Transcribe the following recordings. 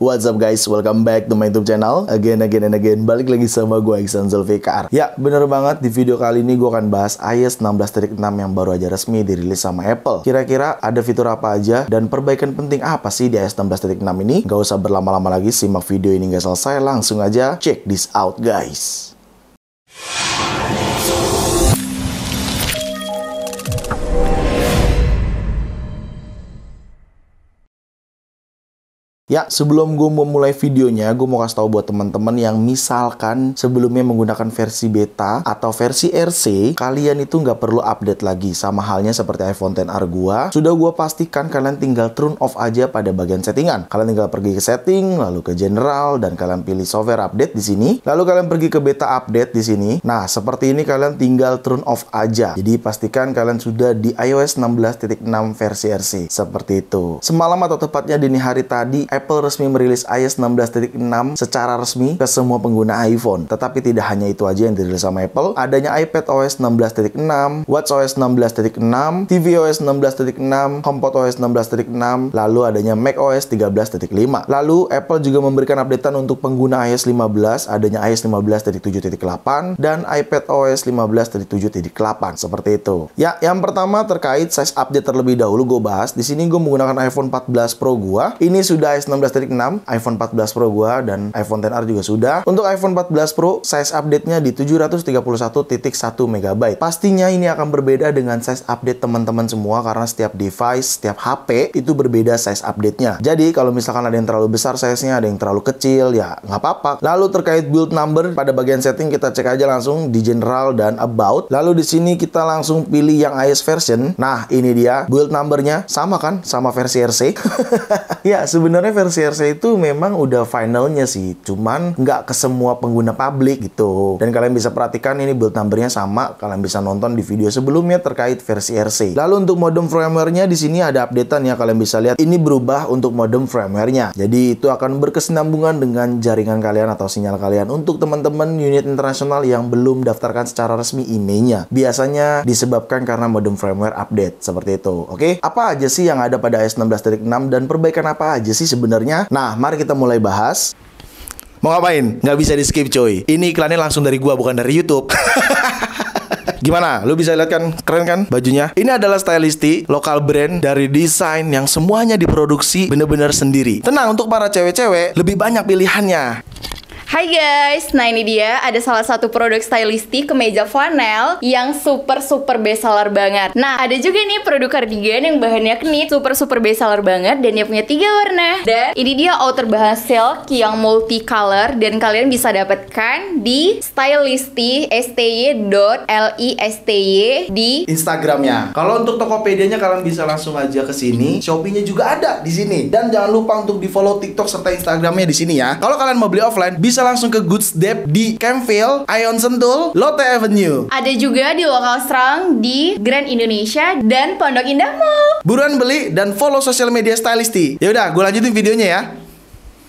What's up guys, welcome back to my YouTube channel. Again, balik lagi sama gue Iksan Zulfikar. Ya, bener banget, di video kali ini gue akan bahas iOS 16.6 yang baru aja resmi dirilis sama Apple. Kira-kira ada fitur apa aja dan perbaikan penting apa sih di iOS 16.6 ini? Gak usah berlama-lama lagi, simak video ini gak selesai, langsung aja check this out guys. Ya, sebelum gue memulai videonya, gue mau kasih tahu buat teman-teman yang misalkan sebelumnya menggunakan versi beta atau versi RC, kalian itu nggak perlu update lagi. Sama halnya seperti iPhone XR gua. Sudah gue pastikan kalian tinggal turn off aja pada bagian settingan. Kalian tinggal pergi ke setting, lalu ke general, dan kalian pilih software update di sini. Lalu kalian pergi ke beta update di sini. Nah, seperti ini kalian tinggal turn off aja. Jadi pastikan kalian sudah di iOS 16.6 versi RC. Seperti itu. Semalam atau tepatnya dini hari tadi, Apple resmi merilis iOS 16.6 secara resmi ke semua pengguna iPhone. Tetapi tidak hanya itu aja yang dirilis sama Apple. Adanya iPadOS 16.6, watchOS 16.6, tvOS 16.6, HomePodOS 16.6, lalu adanya macOS 13.5. Lalu Apple juga memberikan updatean untuk pengguna iOS 15, adanya iOS 15.7.8 dan iPadOS 15.7.8. Seperti itu. Ya, yang pertama terkait size update terlebih dahulu gue bahas. Di sini gue menggunakan iPhone 14 Pro gua. Ini sudah iOS 16.6, iPhone 14 Pro gua dan iPhone XR juga sudah. Untuk iPhone 14 Pro, size update-nya di 731.1 MB. Pastinya ini akan berbeda dengan size update teman-teman semua karena setiap device, setiap HP itu berbeda size update-nya. Jadi kalau misalkan ada yang terlalu besar size-nya, ada yang terlalu kecil, ya nggak apa-apa. Lalu terkait build number, pada bagian setting kita cek aja langsung di general dan about. Lalu di sini kita langsung pilih yang iOS version. Nah, ini dia build number-nya, sama kan? Sama versi RC. Ya, sebenarnya versi RC itu memang udah finalnya sih, cuman nggak ke semua pengguna publik gitu. Dan kalian bisa perhatikan ini build numbernya sama, kalian bisa nonton di video sebelumnya terkait versi RC. Lalu untuk modem firmware-nya di sini ada updatean ya, kalian bisa lihat ini berubah untuk modem firmware-nya. Jadi itu akan berkesinambungan dengan jaringan kalian atau sinyal kalian. Untuk teman-teman unit internasional yang belum daftarkan secara resmi IMEI-nya, biasanya disebabkan karena modem firmware update seperti itu. Oke, apa aja sih yang ada pada iOS 16.6 dan perbaikan apa aja sih sebenarnya? Nah, mari kita mulai bahas. Mau ngapain? Nggak bisa di skip coy. Ini iklannya langsung dari gua, bukan dari YouTube. Gimana? Lu bisa lihat kan? Keren kan bajunya? Ini adalah Stylisty, lokal brand dari desain yang semuanya diproduksi bener-bener sendiri. Tenang, untuk para cewek-cewek lebih banyak pilihannya. Hai guys, nah ini dia ada salah satu produk Stylisty kemeja flanel yang super best seller banget. Nah ada juga nih produk cardigan yang bahannya knit super best seller banget dan dia punya 3 warna. Dan ini dia outer bahan silk yang multicolor dan kalian bisa dapatkan di Stylisty sty.listy di Instagramnya. Kalau untuk Tokopedia-nya kalian bisa langsung aja ke sini. Shopee-nya juga ada di sini. Dan jangan lupa untuk di-follow TikTok serta Instagramnya di sini ya. Kalau kalian mau beli offline bisa langsung ke Goods Dep di Campville, Ion Sentul, Lotte Avenue. Ada juga di Lokal Strong di Grand Indonesia dan Pondok Indah Mall. Buruan beli dan follow sosial media Stylisty. Yaudah, gue lanjutin videonya ya.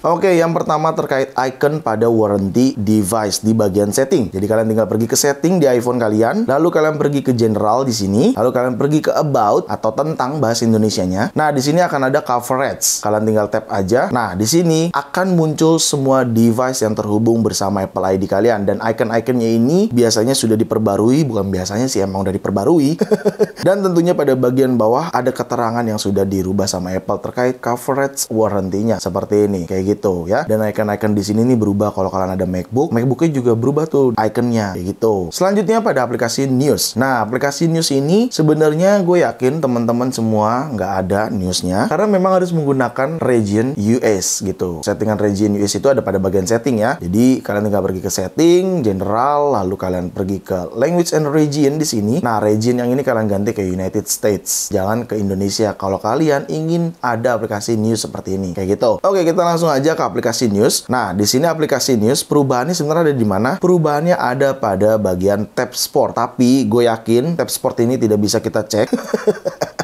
Oke, yang pertama terkait icon pada warranty device di bagian setting. Jadi kalian tinggal pergi ke setting di iPhone kalian, lalu kalian pergi ke general di sini, lalu kalian pergi ke about atau tentang bahasa Indonesianya. Nah, di sini akan ada coverage. Kalian tinggal tap aja. Nah, di sini akan muncul semua device yang terhubung bersama Apple ID kalian dan icon-iconnya ini biasanya sudah diperbarui, bukan biasanya sih, emang udah diperbarui. Dan tentunya pada bagian bawah ada keterangan yang sudah dirubah sama Apple terkait coverage warranty-nya seperti ini. Kayak gitu ya. Dan icon-icon di sini nih berubah. Kalau kalian ada MacBook-nya juga berubah tuh iconnya kayak gitu. Selanjutnya pada aplikasi News. Nah, aplikasi News ini sebenarnya gue yakin teman-teman semua nggak ada newsnya karena memang harus menggunakan region US gitu. Settingan region US itu ada pada bagian setting ya. Jadi kalian tinggal pergi ke setting, general, lalu kalian pergi ke language and region di sini. Nah, region yang ini kalian ganti ke United States. Jangan ke Indonesia kalau kalian ingin ada aplikasi News seperti ini kayak gitu. Oke, kita langsung aja ke aplikasi News. Nah, di sini aplikasi News perubahannya sebenarnya ada di mana? Perubahannya ada pada bagian tab Sport. Tapi gue yakin tab Sport ini tidak bisa kita cek.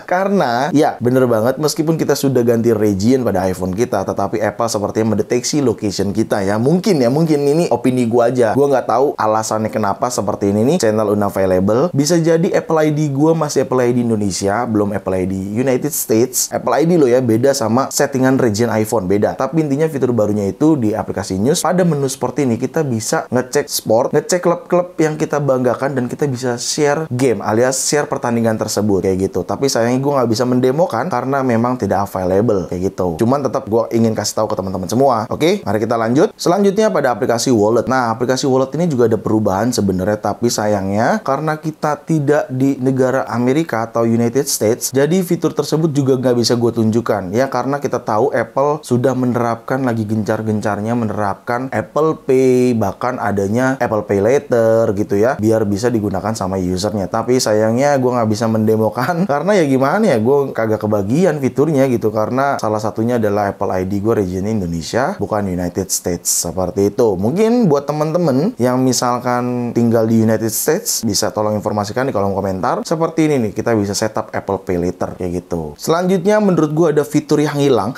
Karena ya bener banget, meskipun kita sudah ganti region pada iPhone kita, tetapi Apple sepertinya mendeteksi location kita ya. Mungkin ini opini gua aja. Gua nggak tahu alasannya kenapa seperti ini nih, channel unavailable. Bisa jadi Apple ID gua masih Apple ID Indonesia, belum Apple ID United States. Apple ID lo ya, beda sama settingan region iPhone, beda. Tapi intinya fitur barunya itu di aplikasi News, pada menu seperti ini kita bisa ngecek sport, ngecek klub-klub yang kita banggakan, dan kita bisa share game alias share pertandingan tersebut kayak gitu. Tapi sayangnya gue nggak bisa mendemokan karena memang tidak available kayak gitu. Cuman tetap gue ingin kasih tahu ke teman-teman semua. Oke, mari kita lanjut. Selanjutnya pada aplikasi wallet. Nah, aplikasi wallet ini juga ada perubahan sebenarnya, tapi sayangnya karena kita tidak di negara Amerika atau United States, jadi fitur tersebut juga nggak bisa gue tunjukkan ya, karena kita tahu Apple sudah menerapkan, lagi gencar-gencarnya menerapkan Apple Pay, bahkan adanya Apple Pay Later gitu ya, biar bisa digunakan sama usernya. Tapi sayangnya gue nggak bisa mendemokan karena ya gimana ya, gue kagak kebagian fiturnya gitu, karena salah satunya adalah Apple ID gue region Indonesia bukan United States, seperti itu. Mungkin buat temen-temen yang misalkan tinggal di United States, bisa tolong informasikan di kolom komentar. Seperti ini nih, kita bisa setup Apple Pay Later kayak gitu. Selanjutnya menurut gue ada fitur yang hilang.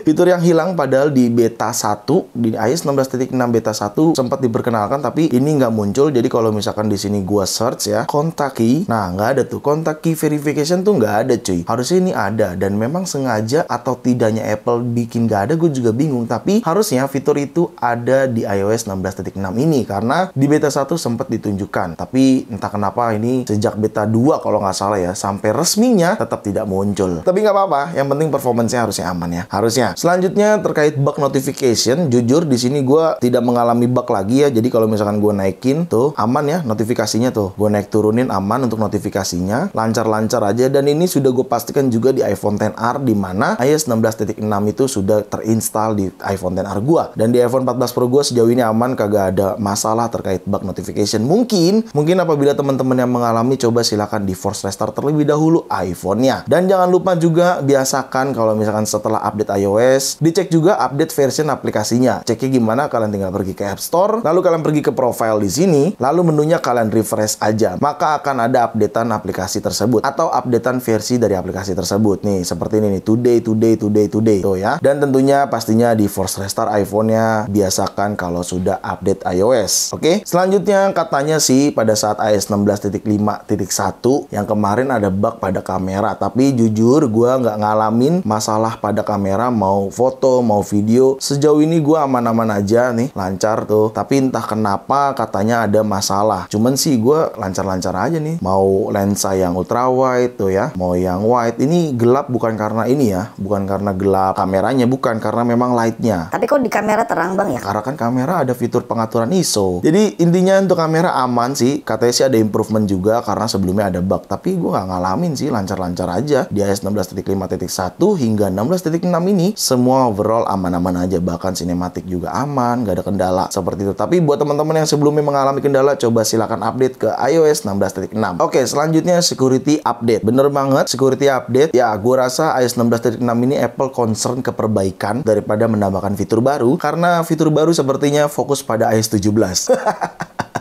Fitur yang hilang padahal di beta 1, di iOS 16.6 beta 1 sempat diperkenalkan, tapi ini nggak muncul. Jadi kalau misalkan di sini gua search ya, kontak key, nah nggak ada tuh. Kontak key verification tuh nggak ada cuy. Harusnya ini ada, dan memang sengaja atau tidaknya Apple bikin nggak ada, gue juga bingung. Tapi harusnya fitur itu ada di iOS 16.6 ini, karena di beta 1 sempat ditunjukkan. Tapi entah kenapa ini sejak beta 2 kalau nggak salah ya, sampai resminya tetap tidak muncul. Tapi nggak apa-apa, yang penting performance-nya harusnya aman ya. Harusnya. Selanjutnya terkait bug notification, jujur di sini gue tidak mengalami bug lagi ya. Jadi kalau misalkan gue naikin tuh aman ya notifikasinya tuh. Gue naik turunin aman untuk notifikasinya, lancar-lancar aja. Dan ini sudah gue pastikan juga di iPhone XR, di mana iOS 16.6 itu sudah terinstall di iPhone XR gue. Dan di iPhone 14 Pro gue sejauh ini aman, kagak ada masalah terkait bug notification. Mungkin apabila teman-teman yang mengalami, coba silakan di force restart terlebih dahulu iPhone-nya. Dan jangan lupa juga biasakan kalau misalkan setelah update iOS, dicek juga update version aplikasinya. Ceknya gimana? Kalian tinggal pergi ke App Store, lalu kalian pergi ke profile di sini, lalu menunya kalian refresh aja. Maka akan ada updatean aplikasi tersebut atau updatean versi dari aplikasi tersebut. Nih, seperti ini nih, today tuh ya. Dan tentunya pastinya di force restart iPhone-nya biasakan kalau sudah update iOS. Oke, selanjutnya katanya sih pada saat iOS 16.5.1 yang kemarin ada bug pada kamera, tapi jujur gue nggak ngalamin masalah pada kamera, mau foto mau video. Sejauh ini gue aman-aman aja nih, lancar tuh. Tapi entah kenapa katanya ada masalah. Cuman sih gue lancar-lancar aja nih. Mau lensa yang ultra wide tuh ya, mau yang wide. Ini gelap bukan karena ini ya, bukan karena gelap kameranya, bukan, karena memang lightnya. Tapi kok di kamera terang bang ya? Karena kan kamera ada fitur pengaturan ISO. Jadi intinya untuk kamera aman sih. Katanya sih ada improvement juga karena sebelumnya ada bug. Tapi gue nggak ngalamin sih, lancar-lancar aja. Di iOS 16.5.1 hingga 16.6 ini semua overall aman-aman aja. Bahkan sinematik juga aman, nggak ada kendala seperti itu. Tapi buat teman-teman yang sebelumnya mengalami kendala, coba silakan update ke iOS 16.6. Oke, selanjutnya security update. Bener banget, security update. Ya, gue rasa iOS 16.6 ini Apple concern ke perbaikan daripada menambahkan fitur baru, karena fitur baru sepertinya fokus pada iOS 17.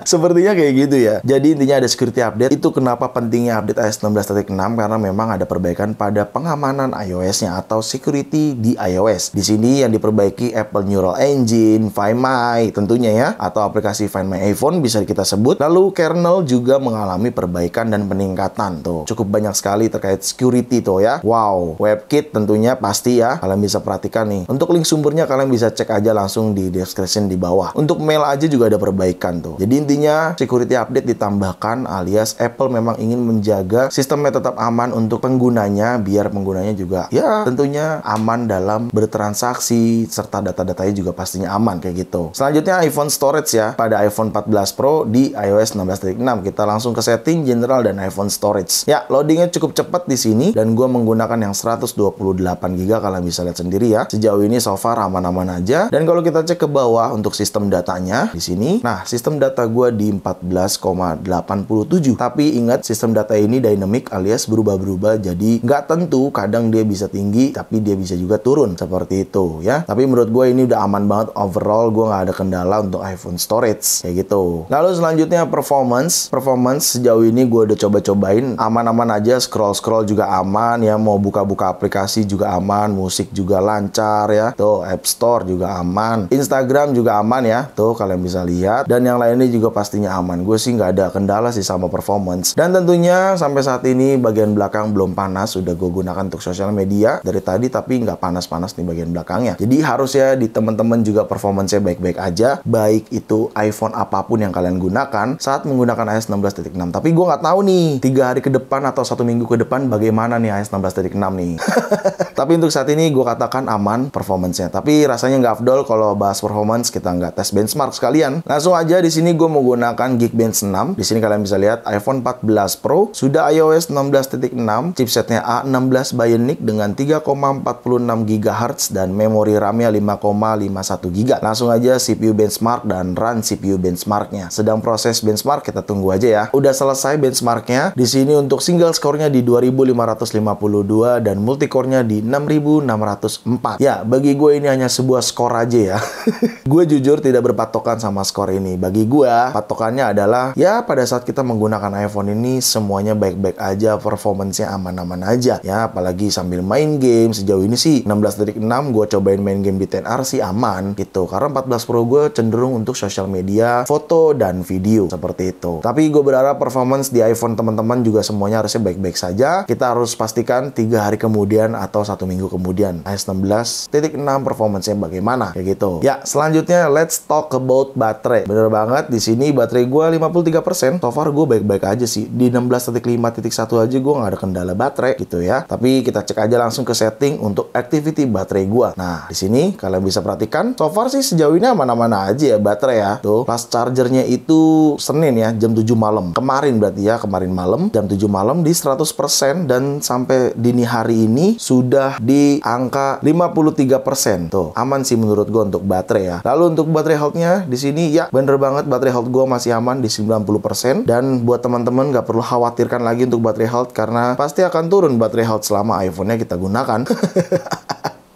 Sepertinya kayak gitu ya. Jadi intinya ada security update. Itu kenapa pentingnya update iOS 16.6, karena memang ada perbaikan pada pengamanan iOS-nya atau security di iOS. Di sini yang diperbaiki Apple Neural Engine, Find My tentunya ya, atau aplikasi Find My iPhone bisa kita sebut. Lalu kernel juga mengalami perbaikan dan peningkatan tuh. Cukup banyak sekali terkait security tuh ya. Wow, WebKit tentunya pasti ya. Kalian bisa perhatikan nih. Untuk link sumbernya kalian bisa cek aja langsung di description di bawah. Untuk mail aja juga ada perbaikan tuh. Jadi intinya security update ditambahkan alias Apple memang ingin menjaga sistemnya tetap aman untuk penggunanya, biar penggunanya juga ya tentunya aman dalam bertransaksi, serta data-datanya juga pastinya aman kayak gitu. Selanjutnya iPhone storage ya. Pada iPhone 14 Pro di iOS 16.6 kita langsung ke setting general dan iPhone storage. Ya, loadingnya cukup cepat di sini dan gue menggunakan yang 128GB. Kalian bisa lihat sendiri ya. Sejauh ini so far aman-aman aja. Dan kalau kita cek ke bawah untuk sistem datanya di sini, nah sistem data gue gue di 14,87. Tapi ingat, sistem data ini dynamic alias berubah-berubah, jadi nggak tentu, kadang dia bisa tinggi tapi dia bisa juga turun seperti itu ya. Tapi menurut gue ini udah aman banget, overall gue nggak ada kendala untuk iPhone storage kayak gitu. Lalu selanjutnya performance sejauh ini gue udah coba-cobain aman-aman aja, scroll juga aman ya, mau buka-buka aplikasi juga aman, musik juga lancar ya, tuh App Store juga aman, Instagram juga aman ya, tuh kalian bisa lihat, dan yang lainnya juga pastinya aman. Gue sih nggak ada kendala sih sama performance. Dan tentunya sampai saat ini bagian belakang belum panas, udah gue gunakan untuk sosial media dari tadi, tapi nggak panas-panas nih bagian belakangnya. Jadi harusnya di teman-teman juga performance-nya baik-baik aja, baik itu iPhone apapun yang kalian gunakan saat menggunakan iOS 16.6. Tapi gue nggak tahu nih 3 hari ke depan atau 1 minggu ke depan bagaimana nih iOS 16.6 nih. Tapi untuk saat ini gue katakan aman performance-nya. Tapi rasanya nggak afdol kalau bahas performance kita nggak tes benchmark sekalian. Langsung aja di sini gue menggunakan Geekbench 6. Di sini kalian bisa lihat iPhone 14 Pro sudah iOS 16.6, chipsetnya A16 Bionic dengan 3,46 GHz dan memori RAM-nya 5,51 GB. Langsung aja CPU benchmark dan run CPU benchmarknya. Sedang proses benchmark, kita tunggu aja ya. Udah selesai benchmarknya. Di sini untuk single score-nya di 2552 dan multicore-nya di 6604. Ya, bagi gue ini hanya sebuah skor aja ya. Gue jujur tidak berpatokan sama skor ini. Bagi gue, patokannya adalah ya pada saat kita menggunakan iPhone ini semuanya baik-baik aja, performance-nya aman-aman aja. Ya, apalagi sambil main game. Sejauh ini sih 16.6 gue cobain main game di XR sih aman gitu. Karena 14 Pro gue cenderung untuk sosial media, foto, dan video seperti itu. Tapi gue berharap performance di iPhone teman-teman juga semuanya harusnya baik-baik saja. Kita harus pastikan 3 hari kemudian atau 1 minggu kemudian iOS 16.6 performance-nya bagaimana kayak gitu. Ya, selanjutnya let's talk about baterai. Bener banget, di sini baterai gue 53%. So far gue baik-baik aja sih. Di 16.5.1 aja gue nggak ada kendala baterai gitu ya. Tapi kita cek aja langsung ke setting untuk activity baterai gue. Nah, di sini kalian bisa perhatikan, so far sih sejauh ini aman-aman aja ya baterai ya. Tuh, fast chargernya itu Senin ya, jam 7 malam. Kemarin berarti ya, kemarin malam, jam 7 malam di 100% dan sampai dini hari ini sudah di angka 53%. Tuh, aman sih menurut gue untuk baterai ya. Lalu untuk baterai health-nya di sini ya bener banget, baterai health gue masih aman di 90%. Dan buat teman-teman nggak perlu khawatirkan lagi untuk baterai health karena pasti akan turun baterai health selama iPhone-nya kita gunakan.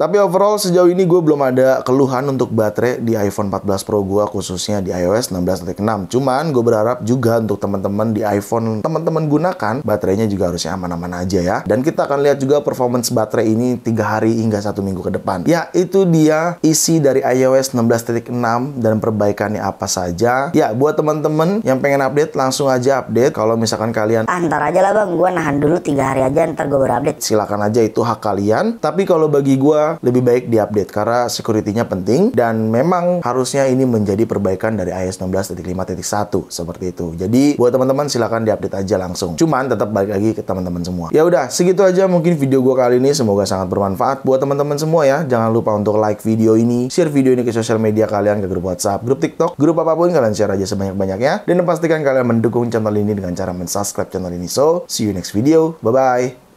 Tapi overall sejauh ini gue belum ada keluhan untuk baterai di iPhone 14 Pro gue, khususnya di iOS 16.6. Cuman gue berharap juga untuk teman-teman di iPhone teman-teman gunakan, baterainya juga harusnya aman-aman aja ya. Dan kita akan lihat juga performance baterai ini 3 hari hingga 1 minggu ke depan. Ya, itu dia isi dari iOS 16.6 dan perbaikannya apa saja. Ya, buat teman-teman yang pengen update, langsung aja update. Kalau misalkan kalian Ntar aja lah bang, gue nahan dulu 3 hari aja, ntar gue baru update. silakan aja, itu hak kalian. Tapi kalau bagi gue lebih baik diupdate karena security-nya penting dan memang harusnya ini menjadi perbaikan dari iOS 16.5.1 seperti itu. Jadi buat teman-teman silakan diupdate aja langsung. Cuman tetap balik lagi ke teman-teman semua. Ya udah, segitu aja mungkin video gue kali ini. Semoga sangat bermanfaat buat teman-teman semua ya. Jangan lupa untuk like video ini, share video ini ke sosial media kalian, ke grup WhatsApp, grup TikTok, grup apapun, kalian share aja sebanyak-banyaknya. Dan pastikan kalian mendukung channel ini dengan cara mensubscribe channel ini. So, see you next video. Bye-bye.